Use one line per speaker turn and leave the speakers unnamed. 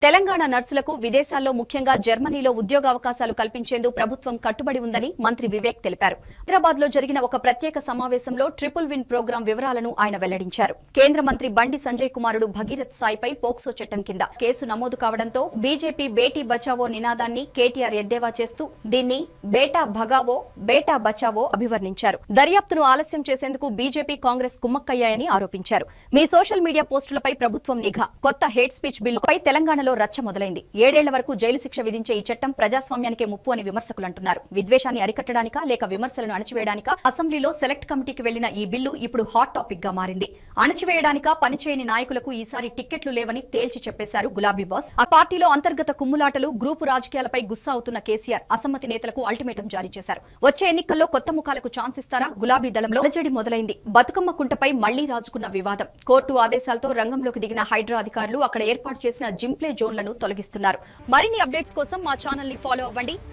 తెలంగాణ నర్సులకు విదేశాల్లో ముఖ్యంగా జర్మనీలో ఉద్యోగావకాశాలు కల్పించేందుకు ప్రభుత్వం కట్టుబడి ఉందని మంత్రి వివేక్ తెలిపారు. హైదరాబాద్ లో జరిగిన ఒక ప్రత్యేక సమావేశంలో ట్రిపుల్ విన్ ప్రోగ్రాం వివరాలను ఆయన వెల్లడించారు. కేంద్ర మంత్రి బండి సంజయ్ కుమారుడు భగీరథ్ సాయిపై పోక్సో చట్టం కింద కేసు నమోదు కావడంతో బీజేపీ బేటీ బచావో నినాదాన్ని కేటీఆర్ ఎద్దేవా చేస్తూ దీన్ని బేటా భగావో బేటా బచావో అభివర్ణించారు. దర్యాప్తును ఆలస్యం చేసేందుకు బీజేపీ కాంగ్రెస్ కుమ్మక్కయ్యాయని ఆరోపించారు. మీ సోషల్ మీడియా పోస్టులపై ప్రభుత్వం నిఘా, కొత్త హేట్ స్పీచ్ బిల్లుపై తెలంగాణలో రచ్చ మొదలైంది. 7 ఏళ్ల వరకు జైలు శిక్ష విధించే ఈ చట్టం ప్రజాస్వామ్యానికే ముప్పు అని విమర్శకులు అంటున్నారు. విద్వేషాన్ని అరికట్టడానికా లేక విమర్శలను అణచివేయడానికా అసెంబ్లీలో సెలెక్ట్ కమిటీకి వెళ్లిన ఈ బిల్లు ఇప్పుడు హాట్ టాపిక్ గా మారింది. అణచివేయడానికా పనిచేయని నాయకులకు ఈసారి టిక్కెట్లు లేవని తేల్చి చెప్పేశారు గులాబీ బాస్. ఆ పార్టీలో అంతర్గత కుమ్ములాటలు, గ్రూపు రాజకీయాలపై గుస్సా అవుతున్న కేసీఆర్ అసమ్మతి నేతలకు అల్టిమేటం జారీ చేశారు. వచ్చే ఎన్నికల్లో కొత్త ముఖాలకు ఛాన్స్ ఇస్తారా? గులాబీ దళంలో అలజడి మొదలైంది. బతుకమ్మ కుంటపై మళ్లీ రాజుకున్న వివాదం. కోర్టు ఆదేశాలతో రంగంలోకి దిగిన హైడ్రా అధికారులు అక్కడ ఏర్పాటు చేసిన జింప్లే జోన్లను తొలగిస్తున్నారు. మరిన్ని అప్డేట్స్ కోసం మా ఛానల్ ని ఫాలో అవ్వండి.